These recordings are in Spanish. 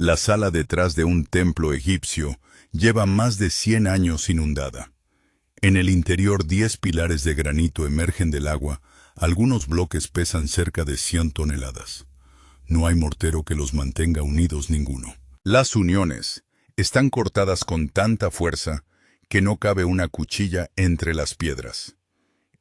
La sala detrás de un templo egipcio lleva más de 100 años inundada. En el interior 10 pilares de granito emergen del agua, algunos bloques pesan cerca de 100 toneladas. No hay mortero que los mantenga unidos ninguno. Las uniones están cortadas con tanta fuerza que no cabe una cuchilla entre las piedras.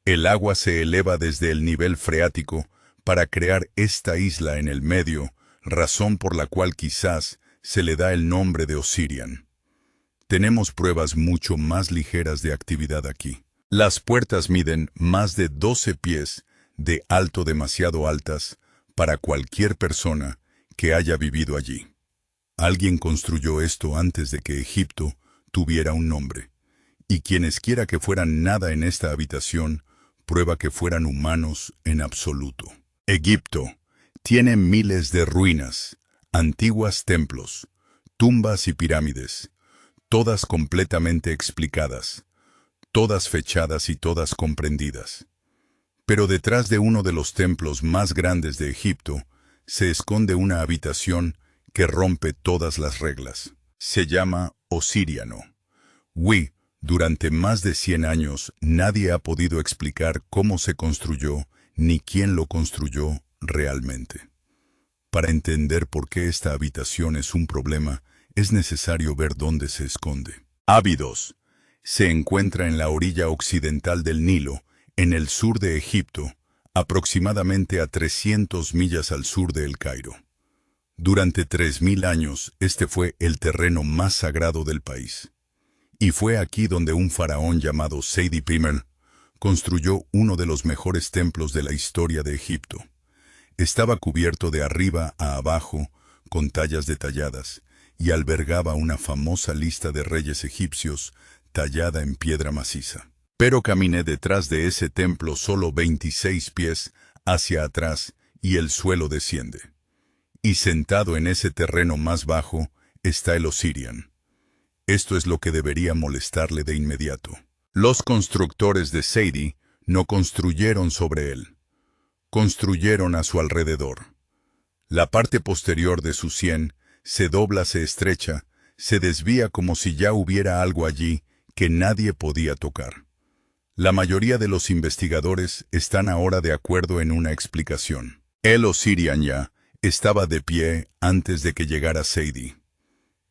El agua se eleva desde el nivel freático para crear esta isla en el medio, razón por la cual quizás se le da el nombre de Osirian. Tenemos pruebas mucho más ligeras de actividad aquí. Las puertas miden más de 12 pies de alto, demasiado altas para cualquier persona que haya vivido allí. Alguien construyó esto antes de que Egipto tuviera un nombre, y quienesquiera que fueran nada en esta habitación, prueba que fueran humanos en absoluto. Egipto tiene miles de ruinas, antiguos templos, tumbas y pirámides, todas completamente explicadas, todas fechadas y todas comprendidas. Pero detrás de uno de los templos más grandes de Egipto se esconde una habitación que rompe todas las reglas. Se llama Osiriano. Durante más de 100 años nadie ha podido explicar cómo se construyó ni quién lo construyó realmente. Para entender por qué esta habitación es un problema, es necesario ver dónde se esconde. Abidos se encuentra en la orilla occidental del Nilo, en el sur de Egipto, aproximadamente a 300 millas al sur de El Cairo. Durante 3000 años, este fue el terreno más sagrado del país. Y fue aquí donde un faraón llamado Seti I construyó uno de los mejores templos de la historia de Egipto. Estaba cubierto de arriba a abajo, con tallas detalladas, y albergaba una famosa lista de reyes egipcios tallada en piedra maciza. Pero caminé detrás de ese templo solo 26 pies hacia atrás y el suelo desciende. Y sentado en ese terreno más bajo está el Osirian. Esto es lo que debería molestarle de inmediato. Los constructores de Seti no construyeron sobre él. Construyeron a su alrededor. La parte posterior de su sien se dobla, se estrecha, se desvía como si ya hubiera algo allí que nadie podía tocar. La mayoría de los investigadores están ahora de acuerdo en una explicación. El Osirian ya estaba de pie antes de que llegara Seti.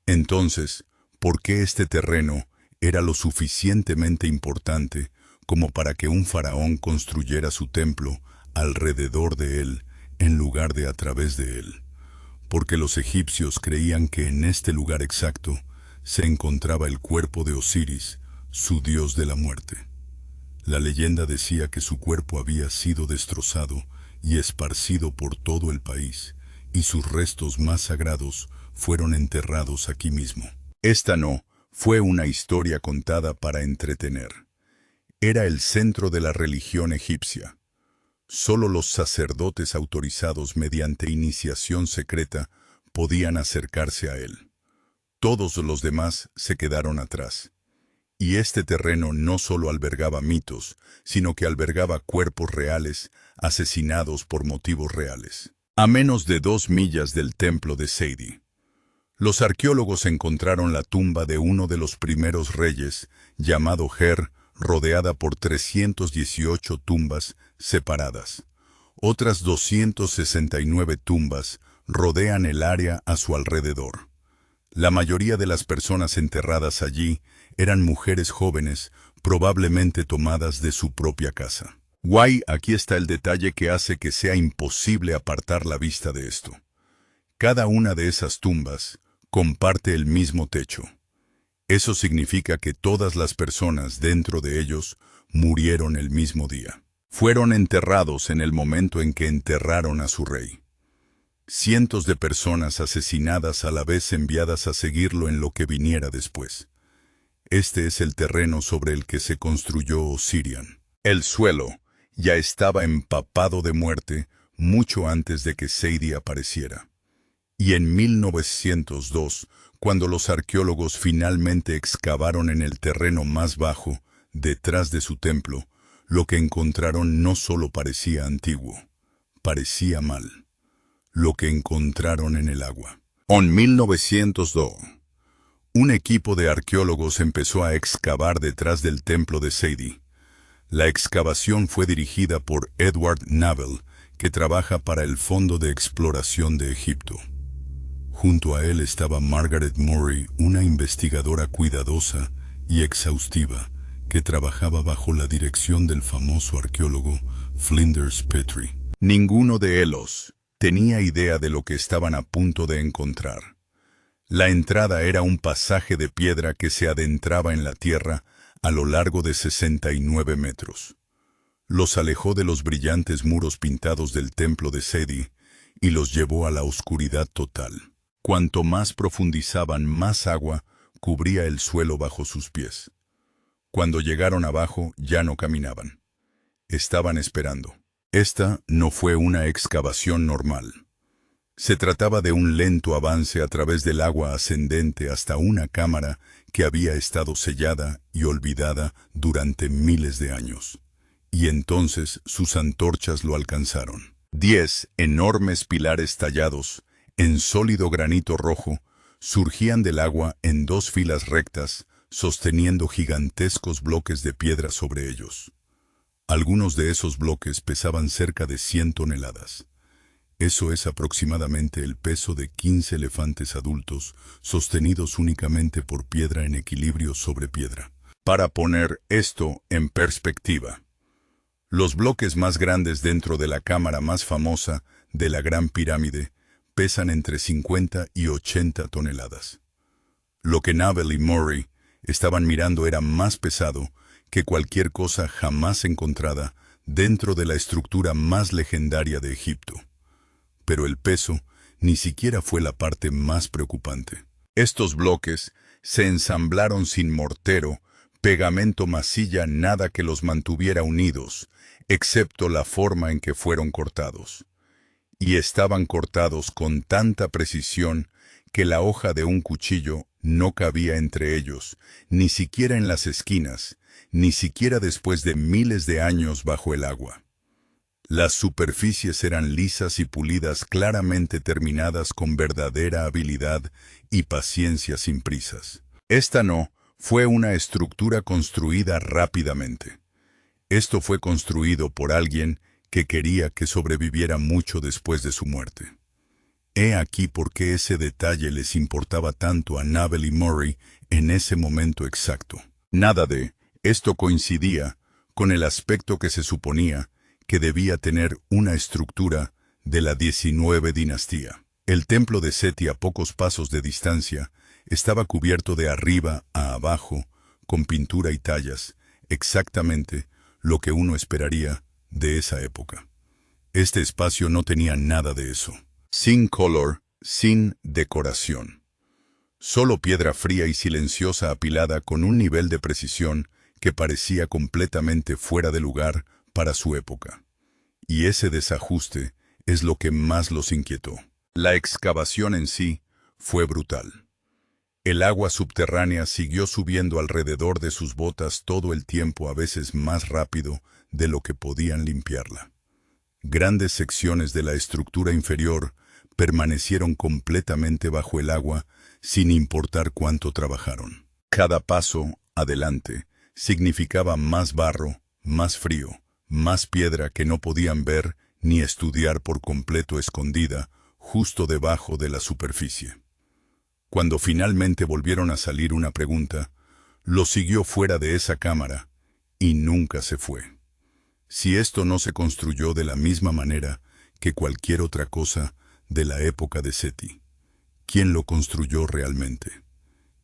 Entonces, ¿por qué este terreno era lo suficientemente importante como para que un faraón construyera su templo alrededor de él en lugar de a través de él? Porque los egipcios creían que en este lugar exacto se encontraba el cuerpo de Osiris, su dios de la muerte. La leyenda decía que su cuerpo había sido destrozado y esparcido por todo el país, y sus restos más sagrados fueron enterrados aquí mismo. Esta no fue una historia contada para entretener. Era el centro de la religión egipcia. Solo los sacerdotes autorizados mediante iniciación secreta podían acercarse a él. Todos los demás se quedaron atrás. Y este terreno no solo albergaba mitos, sino que albergaba cuerpos reales, asesinados por motivos reales. A menos de 2 millas del templo de Seti, los arqueólogos encontraron la tumba de uno de los primeros reyes, llamado Her, rodeada por 318 tumbas separadas. Otras 269 tumbas rodean el área a su alrededor. La mayoría de las personas enterradas allí eran mujeres jóvenes, probablemente tomadas de su propia casa. Aquí está el detalle que hace que sea imposible apartar la vista de esto. Cada una de esas tumbas comparte el mismo techo. Eso significa que todas las personas dentro de ellos murieron el mismo día. Fueron enterrados en el momento en que enterraron a su rey. Cientos de personas asesinadas a la vez enviadas a seguirlo en lo que viniera después. Este es el terreno sobre el que se construyó Osirian. El suelo ya estaba empapado de muerte mucho antes de que Seti apareciera. Y en 1902, cuando los arqueólogos finalmente excavaron en el terreno más bajo, detrás de su templo, lo que encontraron no solo parecía antiguo, parecía mal. Lo que encontraron en el agua En 1902, un equipo de arqueólogos empezó a excavar detrás del templo de Seti. La excavación fue dirigida por Edward Navell, que trabaja para el Fondo de Exploración de Egipto. Junto a él estaba Margaret Murray, una investigadora cuidadosa y exhaustiva, que trabajaba bajo la dirección del famoso arqueólogo Flinders Petrie. Ninguno de ellos tenía idea de lo que estaban a punto de encontrar. La entrada era un pasaje de piedra que se adentraba en la tierra a lo largo de 69 metros. Los alejó de los brillantes muros pintados del templo de Seti y los llevó a la oscuridad total. Cuanto más profundizaban, más agua cubría el suelo bajo sus pies. Cuando llegaron abajo, ya no caminaban. Estaban esperando. Esta no fue una excavación normal. Se trataba de un lento avance a través del agua ascendente hasta una cámara que había estado sellada y olvidada durante miles de años. Y entonces sus antorchas lo alcanzaron. 10 enormes pilares tallados en sólido granito rojo surgían del agua en 2 filas rectas, sosteniendo gigantescos bloques de piedra sobre ellos. Algunos de esos bloques pesaban cerca de 100 toneladas. Eso es aproximadamente el peso de 15 elefantes adultos, sostenidos únicamente por piedra en equilibrio sobre piedra. Para poner esto en perspectiva, los bloques más grandes dentro de la cámara más famosa de la Gran Pirámide pesan entre 50 y 80 toneladas. Lo que Navell y Murray estaban mirando era más pesado que cualquier cosa jamás encontrada dentro de la estructura más legendaria de Egipto. Pero el peso ni siquiera fue la parte más preocupante. Estos bloques se ensamblaron sin mortero, pegamento, masilla, nada que los mantuviera unidos, excepto la forma en que fueron cortados. Y estaban cortados con tanta precisión que la hoja de un cuchillo no cabía entre ellos, ni siquiera en las esquinas, ni siquiera después de miles de años bajo el agua. Las superficies eran lisas y pulidas, claramente terminadas con verdadera habilidad y paciencia sin prisas. Esta no fue una estructura construida rápidamente. Esto fue construido por alguien que quería que sobreviviera mucho después de su muerte. He aquí por qué ese detalle les importaba tanto a Navell y Murray en ese momento exacto. Nada de esto coincidía con el aspecto que se suponía que debía tener una estructura de la 19 dinastía. El templo de Seti, a pocos pasos de distancia, estaba cubierto de arriba a abajo, con pintura y tallas, exactamente lo que uno esperaría de esa época. Este espacio no tenía nada de eso. Sin color, sin decoración. Solo piedra fría y silenciosa apilada con un nivel de precisión que parecía completamente fuera de lugar para su época. Y ese desajuste es lo que más los inquietó. La excavación en sí fue brutal. El agua subterránea siguió subiendo alrededor de sus botas todo el tiempo, a veces más rápido de lo que podían limpiarla. Grandes secciones de la estructura inferior permanecieron completamente bajo el agua sin importar cuánto trabajaron. Cada paso adelante significaba más barro, más frío, más piedra que no podían ver ni estudiar, por completo escondida justo debajo de la superficie. Cuando finalmente volvieron a salir, una pregunta lo siguió fuera de esa cámara y nunca se fue. Si esto no se construyó de la misma manera que cualquier otra cosa de la época de Seti, ¿quién lo construyó realmente?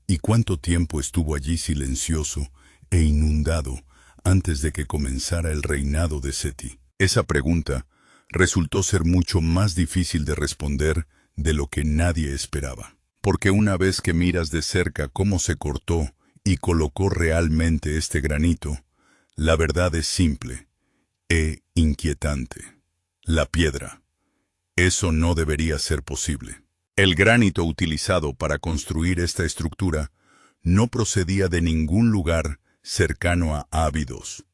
¿Y cuánto tiempo estuvo allí silencioso e inundado antes de que comenzara el reinado de Seti? Esa pregunta resultó ser mucho más difícil de responder de lo que nadie esperaba. Porque una vez que miras de cerca cómo se cortó y colocó realmente este granito, la verdad es simple e inquietante. La piedra. Eso no debería ser posible. El granito utilizado para construir esta estructura no procedía de ningún lugar cercano a Abidos.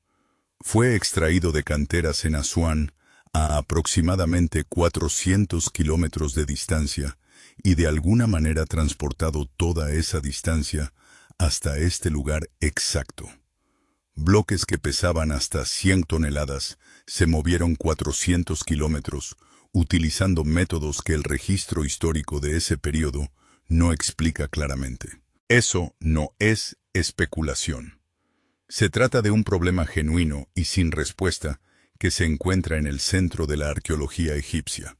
Fue extraído de canteras en Asuán, a aproximadamente 400 kilómetros de distancia, y de alguna manera transportado toda esa distancia hasta este lugar exacto. Bloques que pesaban hasta 100 toneladas se movieron 400 kilómetros, utilizando métodos que el registro histórico de ese periodo no explica claramente. Eso no es especulación. Se trata de un problema genuino y sin respuesta que se encuentra en el centro de la arqueología egipcia,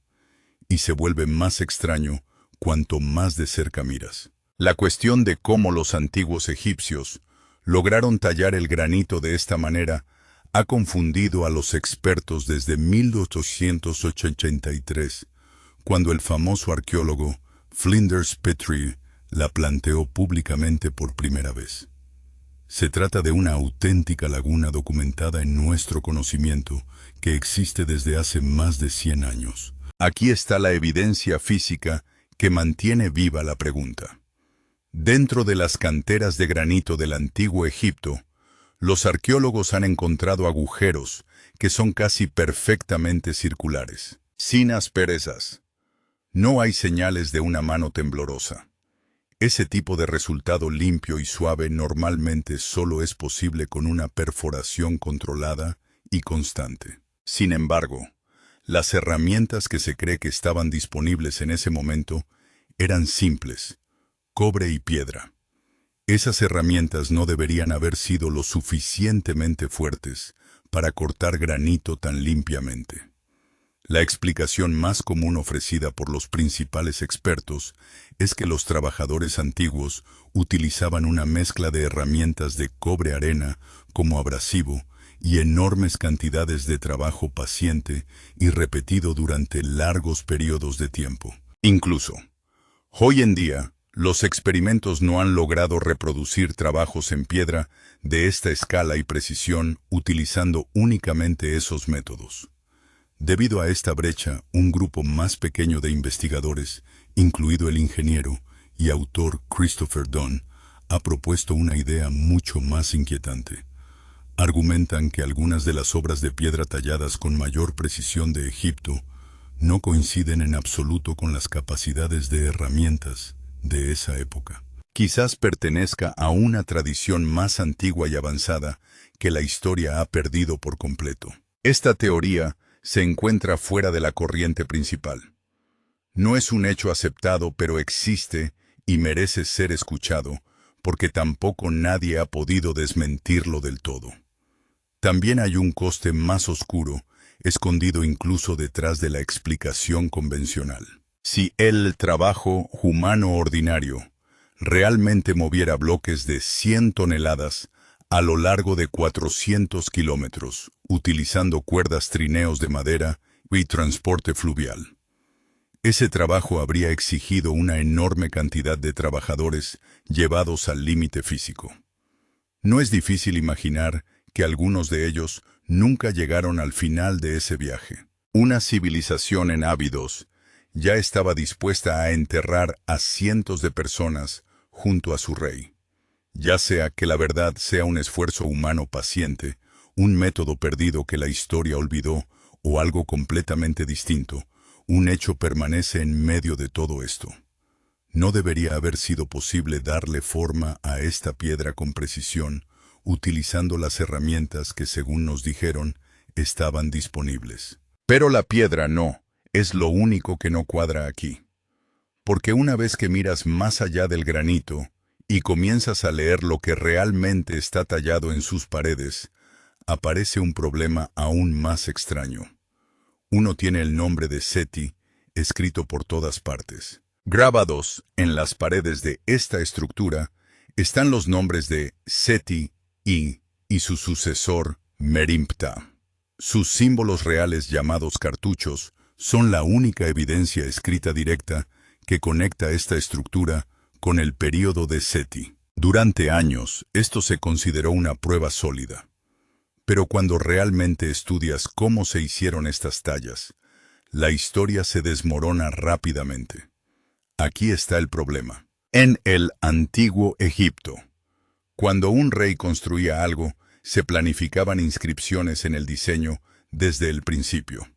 y se vuelve más extraño cuanto más de cerca miras. La cuestión de cómo los antiguos egipcios lograron tallar el granito de esta manera ha confundido a los expertos desde 1883, cuando el famoso arqueólogo Flinders Petrie la planteó públicamente por primera vez. Se trata de una auténtica laguna documentada en nuestro conocimiento que existe desde hace más de 100 años. Aquí está la evidencia física que mantiene viva la pregunta. Dentro de las canteras de granito del antiguo Egipto, los arqueólogos han encontrado agujeros que son casi perfectamente circulares, sin asperezas. No hay señales de una mano temblorosa. Ese tipo de resultado limpio y suave normalmente solo es posible con una perforación controlada y constante. Sin embargo, las herramientas que se cree que estaban disponibles en ese momento eran simples, cobre y piedra. Esas herramientas no deberían haber sido lo suficientemente fuertes para cortar granito tan limpiamente. La explicación más común ofrecida por los principales expertos es que los trabajadores antiguos utilizaban una mezcla de herramientas de cobre-arena como abrasivo y enormes cantidades de trabajo paciente y repetido durante largos periodos de tiempo. Incluso, hoy en día, los experimentos no han logrado reproducir trabajos en piedra de esta escala y precisión utilizando únicamente esos métodos. Debido a esta brecha, un grupo más pequeño de investigadores, incluido el ingeniero y autor Christopher Dunn, ha propuesto una idea mucho más inquietante. Argumentan que algunas de las obras de piedra talladas con mayor precisión de Egipto no coinciden en absoluto con las capacidades de herramientas de esa época. Quizás pertenezca a una tradición más antigua y avanzada que la historia ha perdido por completo. Esta teoría se encuentra fuera de la corriente principal. No es un hecho aceptado, pero existe y merece ser escuchado, porque tampoco nadie ha podido desmentirlo del todo. También hay un coste más oscuro, escondido incluso detrás de la explicación convencional. Si el trabajo humano ordinario realmente moviera bloques de 100 toneladas a lo largo de 400 kilómetros, utilizando cuerdas trineos de madera y transporte fluvial, ese trabajo habría exigido una enorme cantidad de trabajadores llevados al límite físico. No es difícil imaginar que algunos de ellos nunca llegaron al final de ese viaje. Una civilización en Abidos ya estaba dispuesta a enterrar a cientos de personas junto a su rey. Ya sea que la verdad sea un esfuerzo humano paciente, un método perdido que la historia olvidó o algo completamente distinto, un hecho permanece en medio de todo esto. No debería haber sido posible darle forma a esta piedra con precisión, utilizando las herramientas que, según nos dijeron, estaban disponibles. Pero la piedra no, es lo único que no cuadra aquí. Porque una vez que miras más allá del granito y comienzas a leer lo que realmente está tallado en sus paredes, aparece un problema aún más extraño. Uno tiene el nombre de Seti escrito por todas partes. Grabados en las paredes de esta estructura están los nombres de Seti y su sucesor Merimpta. Sus símbolos reales llamados cartuchos son la única evidencia escrita directa que conecta esta estructura con el período de Seti. Durante años, esto se consideró una prueba sólida. Pero cuando realmente estudias cómo se hicieron estas tallas, la historia se desmorona rápidamente. Aquí está el problema. En el antiguo Egipto, cuando un rey construía algo, se planificaban inscripciones en el diseño desde el principio.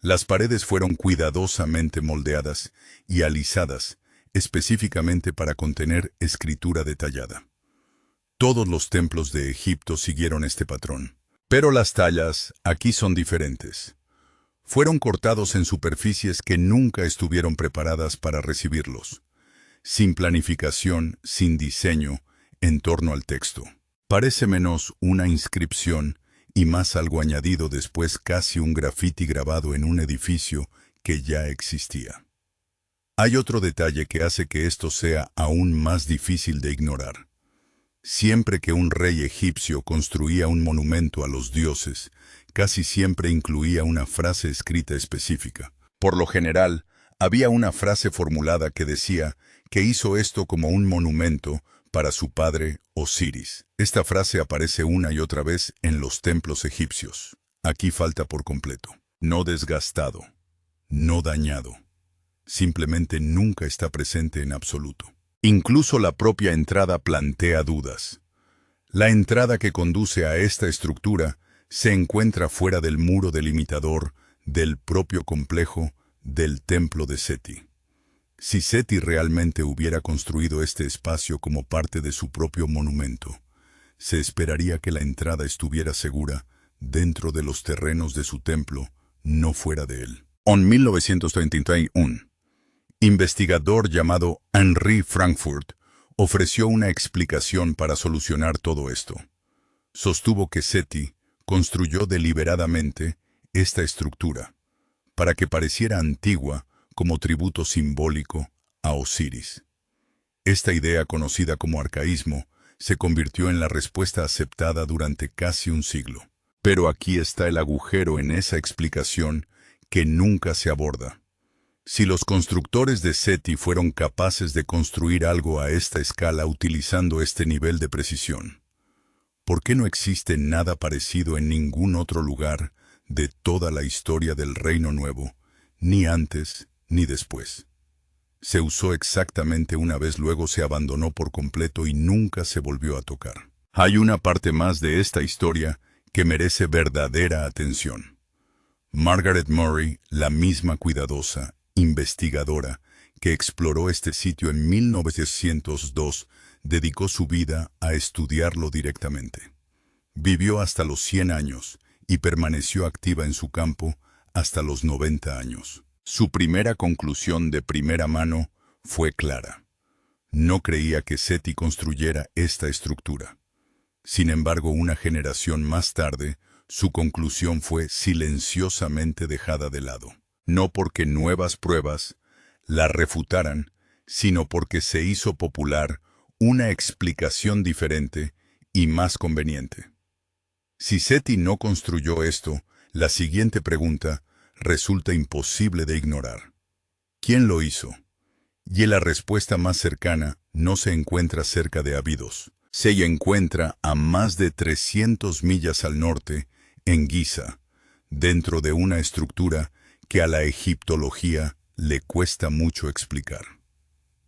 Las paredes fueron cuidadosamente moldeadas y alisadas, específicamente para contener escritura detallada. Todos los templos de Egipto siguieron este patrón. Pero las tallas aquí son diferentes. Fueron cortados en superficies que nunca estuvieron preparadas para recibirlos, sin planificación, sin diseño, en torno al texto. Parece menos una inscripción y más algo añadido después, casi un grafiti grabado en un edificio que ya existía. Hay otro detalle que hace que esto sea aún más difícil de ignorar. Siempre que un rey egipcio construía un monumento a los dioses, casi siempre incluía una frase escrita específica. Por lo general, había una frase formulada que decía que hizo esto como un monumento para su padre Osiris. Esta frase aparece una y otra vez en los templos egipcios. Aquí falta por completo. No desgastado, no dañado. Simplemente nunca está presente en absoluto. Incluso la propia entrada plantea dudas. La entrada que conduce a esta estructura se encuentra fuera del muro delimitador del propio complejo del templo de Seti. Si Seti realmente hubiera construido este espacio como parte de su propio monumento, se esperaría que la entrada estuviera segura dentro de los terrenos de su templo, no fuera de él. En 1931, investigador llamado Henri Frankfurt ofreció una explicación para solucionar todo esto. Sostuvo que Seti construyó deliberadamente esta estructura para que pareciera antigua como tributo simbólico a Osiris. Esta idea, conocida como arcaísmo, se convirtió en la respuesta aceptada durante casi un siglo. Pero aquí está el agujero en esa explicación que nunca se aborda. Si los constructores de Seti fueron capaces de construir algo a esta escala utilizando este nivel de precisión, ¿por qué no existe nada parecido en ningún otro lugar de toda la historia del Reino Nuevo, ni antes ni después? Se usó exactamente una vez, luego se abandonó por completo y nunca se volvió a tocar. Hay una parte más de esta historia que merece verdadera atención. Margaret Murray, la misma cuidadosa investigadora que exploró este sitio en 1902, dedicó su vida a estudiarlo directamente. Vivió hasta los 100 años y permaneció activa en su campo hasta los 90 años. Su primera conclusión de primera mano fue clara. No creía que Seti construyera esta estructura. Sin embargo, una generación más tarde, su conclusión fue silenciosamente dejada de lado. No porque nuevas pruebas la refutaran, sino porque se hizo popular una explicación diferente y más conveniente. Si Seti no construyó esto, la siguiente pregunta resulta imposible de ignorar. ¿Quién lo hizo? Y la respuesta más cercana no se encuentra cerca de Abidos. Se encuentra a más de 300 millas al norte, en Giza, dentro de una estructura que a la egiptología le cuesta mucho explicar.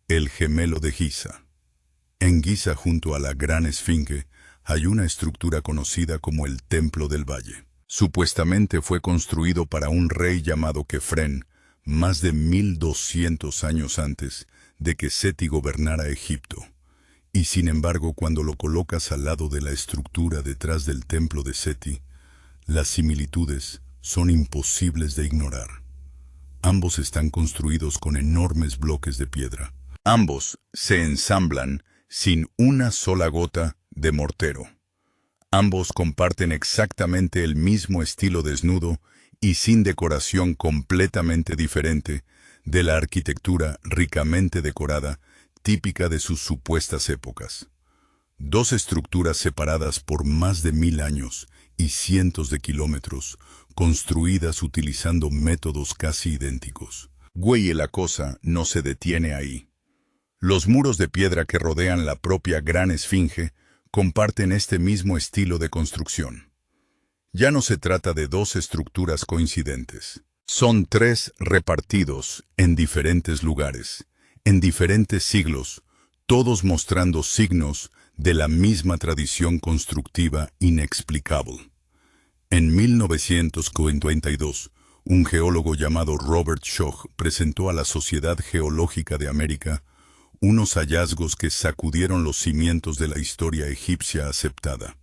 El gemelo de Giza. En Giza, junto a la Gran Esfinge, hay una estructura conocida como el Templo del Valle. Supuestamente fue construido para un rey llamado Kefren, más de 1200 años antes de que Seti gobernara Egipto. Y sin embargo, cuando lo colocas al lado de la estructura detrás del templo de Seti, las similitudes son imposibles de ignorar. Ambos están construidos con enormes bloques de piedra. Ambos se ensamblan sin una sola gota de mortero. Ambos comparten exactamente el mismo estilo desnudo y sin decoración, completamente diferente de la arquitectura ricamente decorada típica de sus supuestas épocas. Dos estructuras separadas por más de 1000 años y cientos de kilómetros, construidas utilizando métodos casi idénticos. Y la cosa no se detiene ahí. Los muros de piedra que rodean la propia Gran Esfinge comparten este mismo estilo de construcción. Ya no se trata de dos estructuras coincidentes. Son tres repartidos en diferentes lugares, en diferentes siglos, todos mostrando signos de la misma tradición constructiva inexplicable. En 1952, Un geólogo llamado Robert Schoch presentó a la Sociedad Geológica de América unos hallazgos que sacudieron los cimientos de la historia egipcia aceptada.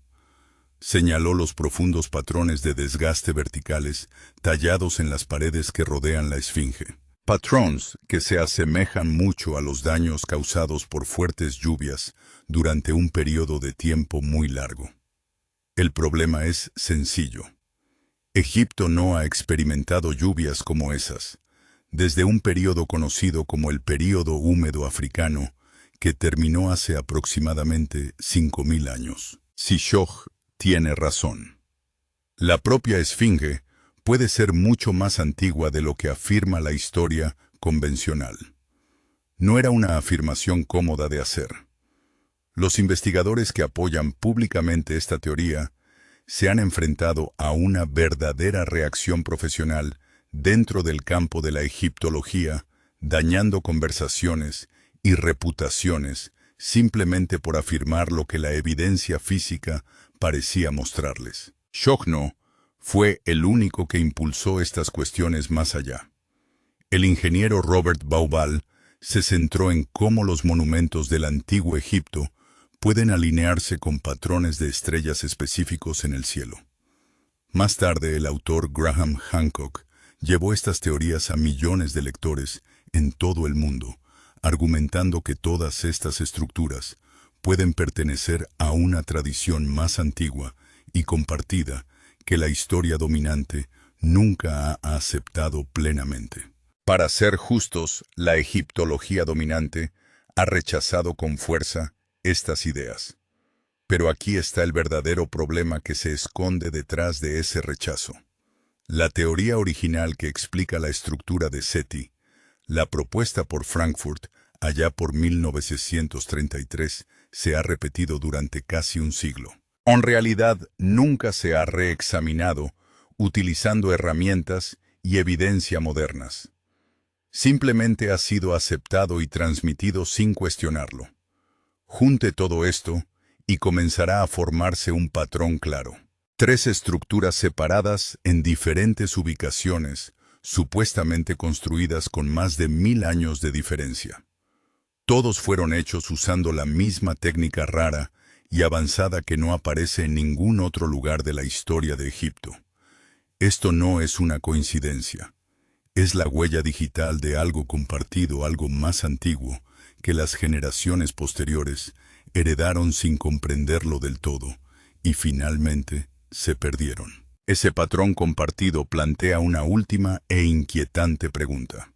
Señaló los profundos patrones de desgaste verticales tallados en las paredes que rodean la esfinge. Patrones que se asemejan mucho a los daños causados por fuertes lluvias durante un periodo de tiempo muy largo. El problema es sencillo. Egipto no ha experimentado lluvias como esas, desde un periodo conocido como el período húmedo africano, que terminó hace aproximadamente 5.000 años. Si Schoch tiene razón. La propia esfinge puede ser mucho más antigua de lo que afirma la historia convencional. No era una afirmación cómoda de hacer. Los investigadores que apoyan públicamente esta teoría se han enfrentado a una verdadera reacción profesional dentro del campo de la egiptología, dañando conversaciones y reputaciones simplemente por afirmar lo que la evidencia física parecía mostrarles. Schoch no fue el único que impulsó estas cuestiones más allá. El ingeniero Robert Bauval se centró en cómo los monumentos del antiguo Egipto pueden alinearse con patrones de estrellas específicos en el cielo. Más tarde, el autor Graham Hancock llevó estas teorías a millones de lectores en todo el mundo, argumentando que todas estas estructuras pueden pertenecer a una tradición más antigua y compartida que la historia dominante nunca ha aceptado plenamente. Para ser justos, la egiptología dominante ha rechazado con fuerza estas ideas. Pero aquí está el verdadero problema que se esconde detrás de ese rechazo. La teoría original que explica la estructura de Seti, la propuesta por Frankfurt allá por 1933, se ha repetido durante casi un siglo. En realidad, nunca se ha reexaminado utilizando herramientas y evidencia modernas. Simplemente ha sido aceptado y transmitido sin cuestionarlo. Junte todo esto y comenzará a formarse un patrón claro. 3 estructuras separadas en diferentes ubicaciones, supuestamente construidas con más de 1000 años de diferencia. Todos fueron hechos usando la misma técnica rara y avanzada que no aparece en ningún otro lugar de la historia de Egipto. Esto no es una coincidencia. Es la huella digital de algo compartido, algo más antiguo, que las generaciones posteriores heredaron sin comprenderlo del todo, y finalmente se perdieron. Ese patrón compartido plantea una última e inquietante pregunta.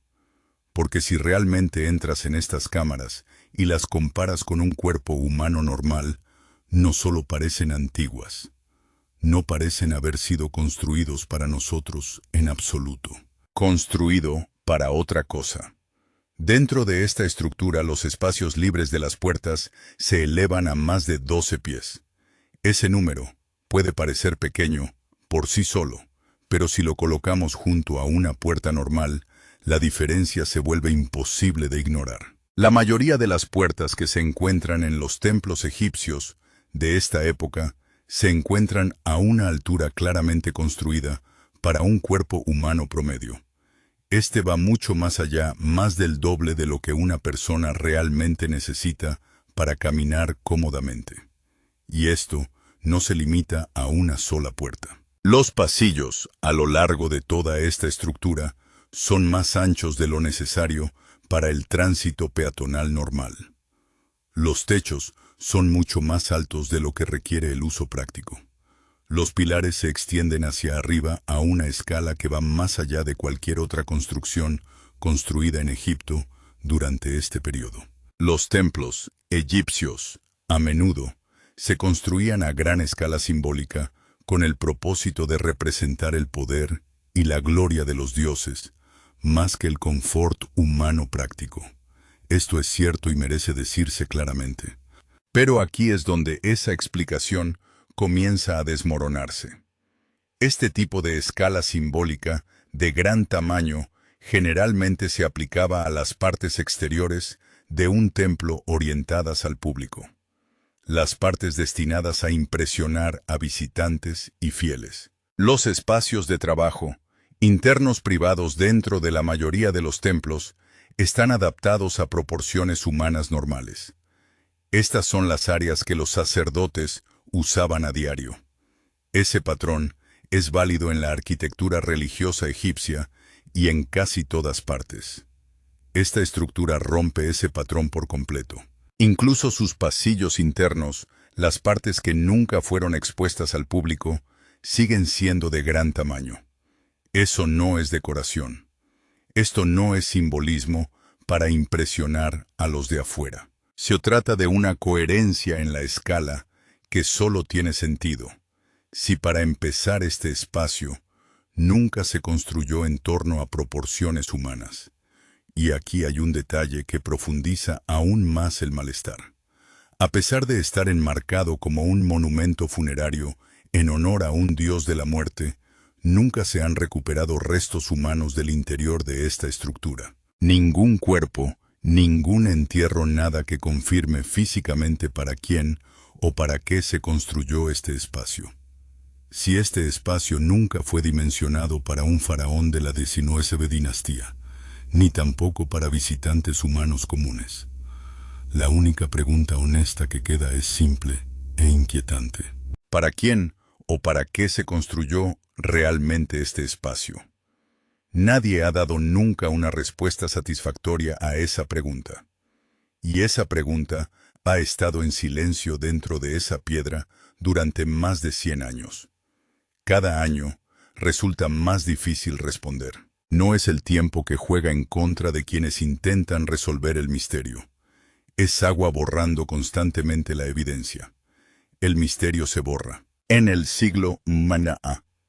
Porque si realmente entras en estas cámaras y las comparas con un cuerpo humano normal, no solo parecen antiguas, no parecen haber sido construidos para nosotros en absoluto. Construido para otra cosa. Dentro de esta estructura, los espacios libres de las puertas se elevan a más de 12 pies. Ese número puede parecer pequeño por sí solo, pero si lo colocamos junto a una puerta normal, la diferencia se vuelve imposible de ignorar. La mayoría de las puertas que se encuentran en los templos egipcios de esta época se encuentran a una altura claramente construida para un cuerpo humano promedio. Este va mucho más allá, más del doble de lo que una persona realmente necesita para caminar cómodamente. Y esto no se limita a una sola puerta. Los pasillos, a lo largo de toda esta estructura, son más anchos de lo necesario para el tránsito peatonal normal. Los techos son mucho más altos de lo que requiere el uso práctico. Los pilares se extienden hacia arriba a una escala que va más allá de cualquier otra construcción construida en Egipto durante este periodo. Los templos egipcios, a menudo, se construían a gran escala simbólica con el propósito de representar el poder y la gloria de los dioses, más que el confort humano práctico. Esto es cierto y merece decirse claramente. Pero aquí es donde esa explicación comienza a desmoronarse. Este tipo de escala simbólica de gran tamaño generalmente se aplicaba a las partes exteriores de un templo orientadas al público, las partes destinadas a impresionar a visitantes y fieles. Los espacios de trabajo internos privados dentro de la mayoría de los templos, están adaptados a proporciones humanas normales. Estas son las áreas que los sacerdotes usaban a diario. Ese patrón es válido en la arquitectura religiosa egipcia y en casi todas partes. Esta estructura rompe ese patrón por completo. Incluso sus pasillos internos, las partes que nunca fueron expuestas al público, siguen siendo de gran tamaño. Eso no es decoración. Esto no es simbolismo para impresionar a los de afuera. Se trata de una coherencia en la escala que solo tiene sentido si para empezar este espacio nunca se construyó en torno a proporciones humanas. Y aquí hay un detalle que profundiza aún más el malestar. A pesar de estar enmarcado como un monumento funerario en honor a un dios de la muerte, nunca se han recuperado restos humanos del interior de esta estructura. Ningún cuerpo, ningún entierro, nada que confirme físicamente para quién o para qué se construyó este espacio. Si este espacio nunca fue dimensionado para un faraón de la 19ª dinastía, ni tampoco para visitantes humanos comunes. La única pregunta honesta que queda es simple e inquietante. ¿Para quién o para qué se construyó realmente este espacio? Nadie ha dado nunca una respuesta satisfactoria a esa pregunta. Y esa pregunta ha estado en silencio dentro de esa piedra durante más de 100 años. Cada año resulta más difícil responder. No es el tiempo que juega en contra de quienes intentan resolver el misterio. Es agua borrando constantemente la evidencia. El misterio se borra. En el siglo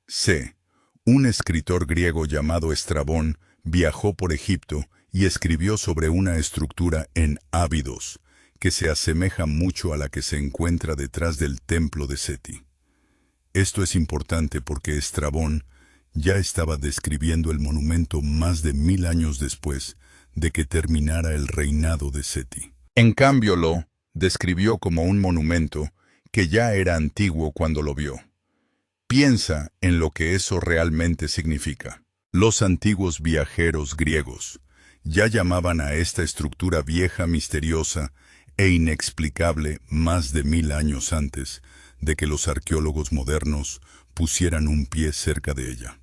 C, un escritor griego llamado Estrabón viajó por Egipto y escribió sobre una estructura en Abidos que se asemeja mucho a la que se encuentra detrás del templo de Seti. Esto es importante porque Estrabón ya estaba describiendo el monumento más de 1000 años después de que terminara el reinado de Seti. En cambio lo describió como un monumento que ya era antiguo cuando lo vio. Piensa en lo que eso realmente significa. Los antiguos viajeros griegos ya llamaban a esta estructura vieja, misteriosa e inexplicable más de 1000 años antes de que los arqueólogos modernos pusieran un pie cerca de ella.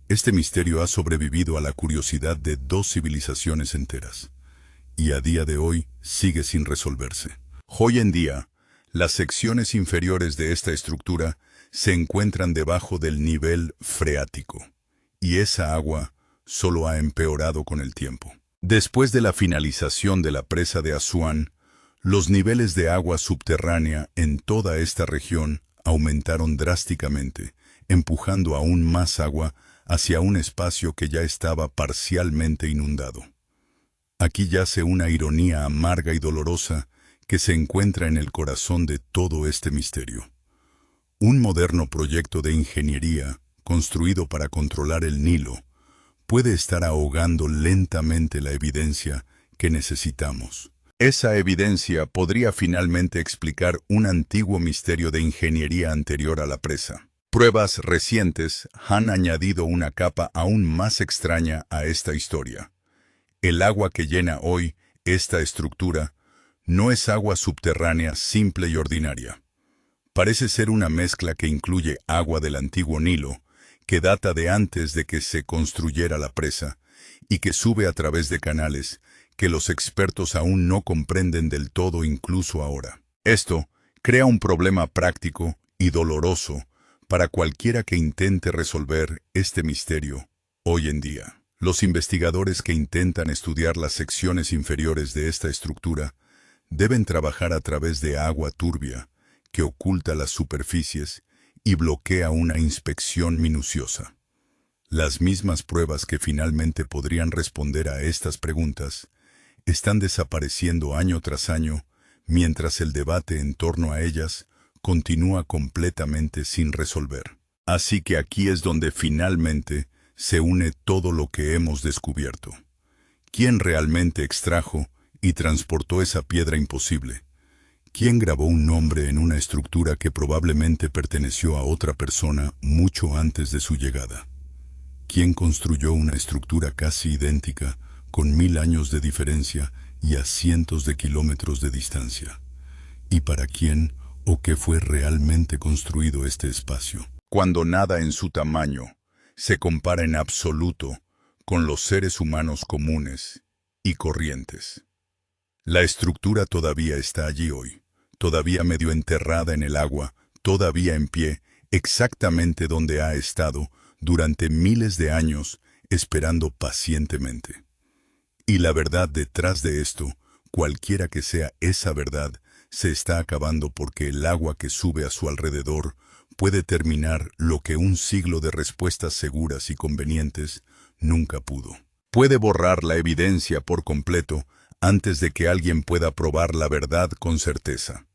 Este misterio ha sobrevivido a la curiosidad de 2 civilizaciones enteras, y a día de hoy sigue sin resolverse. Hoy en día, las secciones inferiores de esta estructura se encuentran debajo del nivel freático, y esa agua solo ha empeorado con el tiempo. Después de la finalización de la presa de Asuán, los niveles de agua subterránea en toda esta región aumentaron drásticamente, empujando aún más agua hacia un espacio que ya estaba parcialmente inundado. Aquí yace una ironía amarga y dolorosa que se encuentra en el corazón de todo este misterio. Un moderno proyecto de ingeniería, construido para controlar el Nilo, puede estar ahogando lentamente la evidencia que necesitamos. Esa evidencia podría finalmente explicar un antiguo misterio de ingeniería anterior a la presa. Pruebas recientes han añadido una capa aún más extraña a esta historia. El agua que llena hoy esta estructura no es agua subterránea simple y ordinaria. Parece ser una mezcla que incluye agua del antiguo Nilo, que data de antes de que se construyera la presa, y que sube a través de canales que los expertos aún no comprenden del todo incluso ahora. Esto crea un problema práctico y doloroso para cualquiera que intente resolver este misterio hoy en día. Los investigadores que intentan estudiar las secciones inferiores de esta estructura deben trabajar a través de agua turbia que oculta las superficies y bloquea una inspección minuciosa. Las mismas pruebas que finalmente podrían responder a estas preguntas están desapareciendo año tras año, mientras el debate en torno a ellas continúa completamente sin resolver. Así que aquí es donde finalmente se une todo lo que hemos descubierto. ¿Quién realmente extrajo y transportó esa piedra imposible? ¿Quién grabó un nombre en una estructura que probablemente perteneció a otra persona mucho antes de su llegada? ¿Quién construyó una estructura casi idéntica, con 1000 años de diferencia y a cientos de kilómetros de distancia? ¿Y para quién o qué fue realmente construido este espacio? Cuando nada en su tamaño se compara en absoluto con los seres humanos comunes y corrientes. La estructura todavía está allí hoy, todavía medio enterrada en el agua, todavía en pie, exactamente donde ha estado durante miles de años, esperando pacientemente. Y la verdad detrás de esto, cualquiera que sea esa verdad, se está acabando porque el agua que sube a su alrededor puede terminar lo que un siglo de respuestas seguras y convenientes nunca pudo. Puede borrar la evidencia por completo antes de que alguien pueda probar la verdad con certeza.